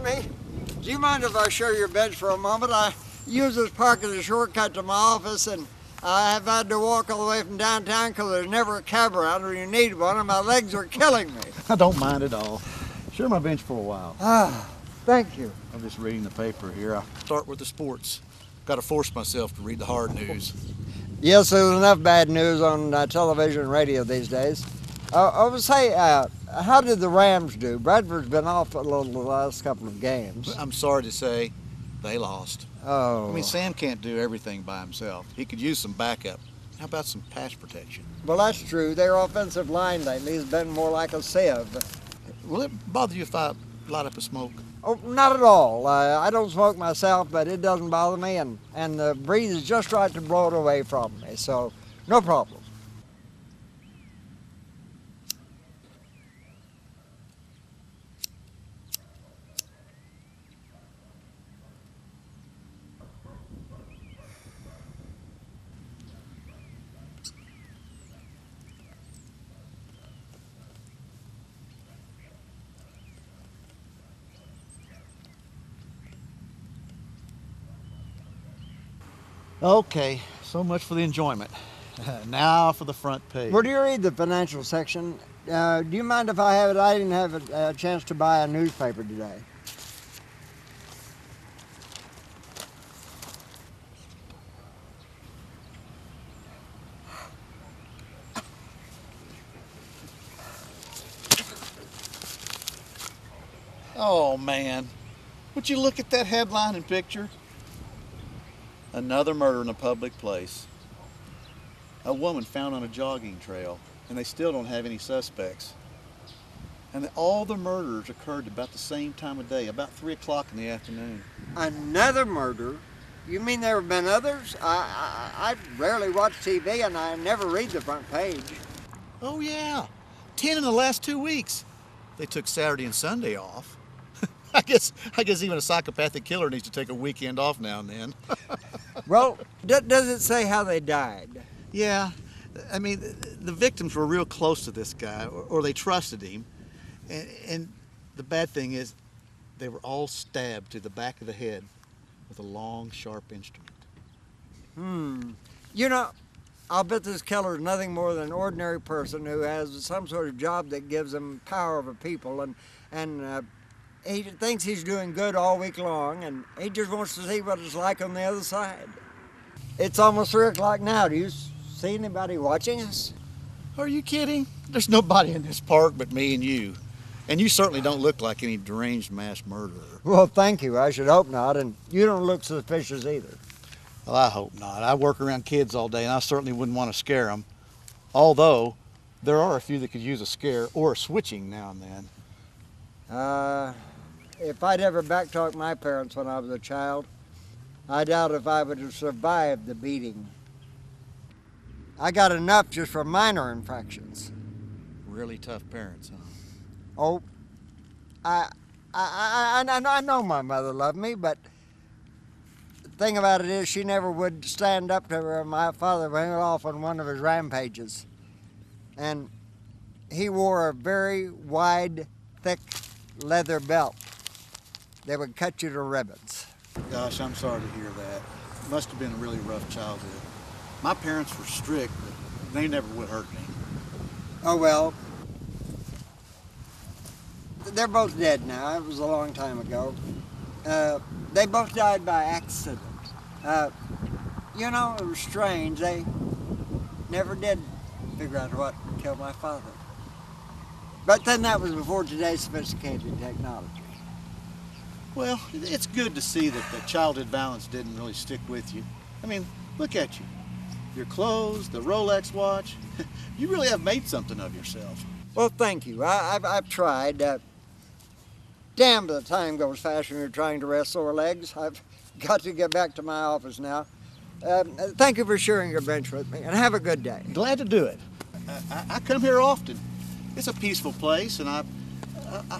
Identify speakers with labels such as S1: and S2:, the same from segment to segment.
S1: Excuse me, do you mind if I share your bench for a moment? I use this park as a shortcut to my office, and I have had to walk all the way from downtown because there's never a cab around when you need one, and my legs are killing me.
S2: I don't mind at all. Share my bench for a while.
S1: Ah, thank you.
S2: I'm just reading the paper here. I'll start with the sports. Got to force myself to read the hard news.
S1: Yes, there's enough bad news on television and radio these days. I would say, how did the Rams do? Bradford's been off a little the last couple of games.
S2: I'm sorry to say, they lost.
S1: Oh.
S2: I mean, Sam can't do everything by himself. He could use some backup. How about some pass protection?
S1: Well, that's true. Their offensive line lately has been more like a sieve.
S2: Will it bother you if I light up a smoke?
S1: Oh, not at all. I don't smoke myself, but it doesn't bother me, and the breeze is just right to blow it away from me, so no problem.
S2: Okay, so much for the enjoyment. Now for the front page.
S1: Where do you read the financial section? Do you mind if I have it? I didn't have a chance to buy a newspaper today.
S2: Oh, man. Would you look at that headline and picture? Another murder in a public place. A woman found on a jogging trail, and they still don't have any suspects. And all the murders occurred about the same time of day, about 3 o'clock in the afternoon.
S1: Another murder? You mean there have been others? I rarely watch TV, and I never read the front page.
S2: Oh, yeah. 10 in the last 2 weeks. They took Saturday and Sunday off. I guess even a psychopathic killer needs to take a weekend off now and then.
S1: Well, does it say how they died?
S2: Yeah, I mean, the victims were real close to this guy, or they trusted him. And the bad thing is, they were all stabbed to the back of the head with a long, sharp instrument.
S1: You know, I'll bet this killer is nothing more than an ordinary person who has some sort of job that gives him power over people, and he thinks he's doing good all week long, and he just wants to see what it's like on the other side. It's almost 3 o'clock now. Do you see anybody watching us?
S2: Are you kidding? There's nobody in this park but me and you. And you certainly don't look like any deranged mass murderer.
S1: Well, thank you. I should hope not, and you don't look suspicious either.
S2: Well, I hope not. I work around kids all day, and I certainly wouldn't want to scare them. Although, there are a few that could use a scare or a switching now and then.
S1: If I'd ever backtalked my parents when I was a child, I doubt if I would have survived the beating. I got enough just for minor infractions.
S2: Really tough parents, huh?
S1: Oh, I know my mother loved me, but the thing about it is she never would stand up to my father when he went off on one of his rampages. And he wore a very wide, thick leather belt that would cut you to ribbons.
S2: Gosh, I'm sorry to hear that. Must have been a really rough childhood. My parents were strict, but they never would hurt me.
S1: Oh, well, they're both dead now. It was a long time ago. They both died by accident. You know, it was strange. They never did figure out what killed my father. But then that was before today's sophisticated technology.
S2: Well, it's good to see that the childhood violence didn't really stick with you. I mean, look at you. Your clothes, the Rolex watch. You really have made something of yourself.
S1: Well, thank you. I've tried. Damn, the time goes fast when you're trying to rest sore legs. I've got to get back to my office now. Thank you for sharing your bench with me, and have a good day.
S2: Glad to do it. I come here often. It's a peaceful place, and I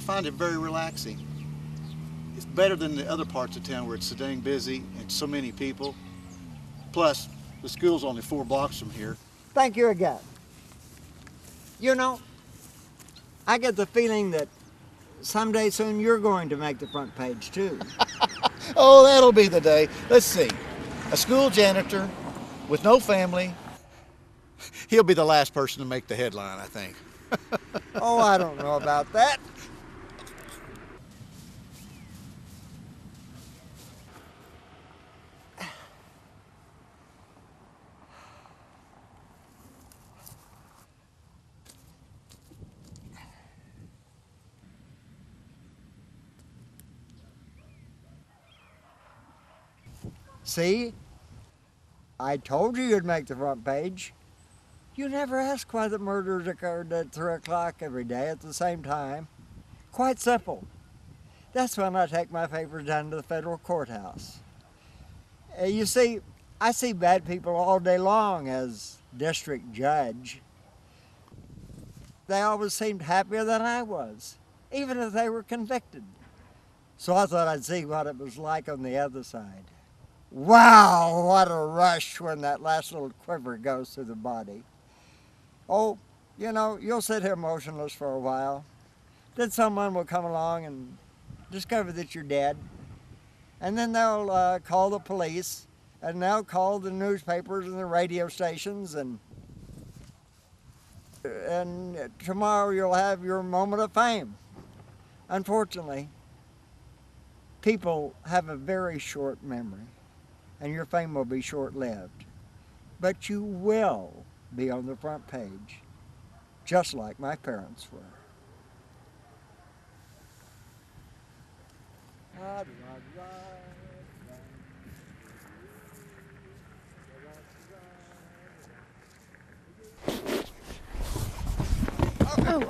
S2: find it very relaxing. It's better than the other parts of town where it's so dang busy and so many people. Plus, the school's only 4 blocks from here.
S1: Thank you again. You know, I get the feeling that someday soon you're going to make the front page too.
S2: Oh, that'll be the day. Let's see. A school janitor with no family. He'll be the last person to make the headline, I think.
S1: Oh, I don't know about that. See? I told you you'd make the front page. You never ask why the murders occurred at 3 o'clock every day at the same time. Quite simple. That's when I take my papers down to the federal courthouse. You see, I see bad people all day long as district judge. They always seemed happier than I was, even if they were convicted. So I thought I'd see what it was like on the other side. Wow, what a rush when that last little quiver goes through the body. Oh, you know, you'll sit here motionless for a while. Then someone will come along and discover that you're dead. And then they'll call the police, and they'll call the newspapers and the radio stations, and tomorrow you'll have your moment of fame. Unfortunately, people have a very short memory, and your fame will be short-lived. But you will be on the front page, just like my parents were. Oh,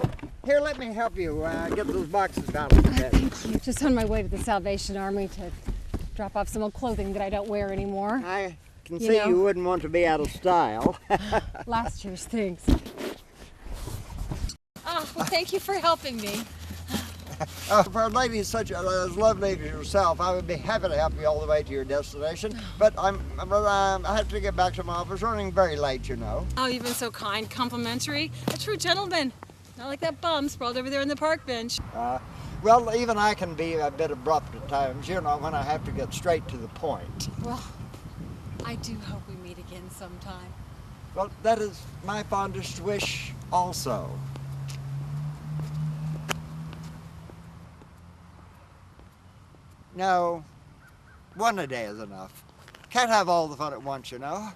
S1: here, let me help you get those boxes out of the bed.
S3: Thank you. Just on my way to the Salvation Army to drop off some old clothing that I don't wear anymore.
S1: I can see you wouldn't want to be out of style.
S3: Last year's things. Oh, well, thank you for helping me.
S1: For a lady such as lovely as yourself, I would be happy to help you all the way to your destination. But I have to get back to my office. Running very late, you know.
S3: Oh, you've been so kind, complimentary. A true gentleman. Not like that bum sprawled over there on the park bench.
S1: Well, even I can be a bit abrupt at times, you know, when I have to get straight to the point.
S3: Well, I do hope we meet again sometime.
S1: Well, that is my fondest wish also. No, one a day is enough. Can't have all the fun at once, you know.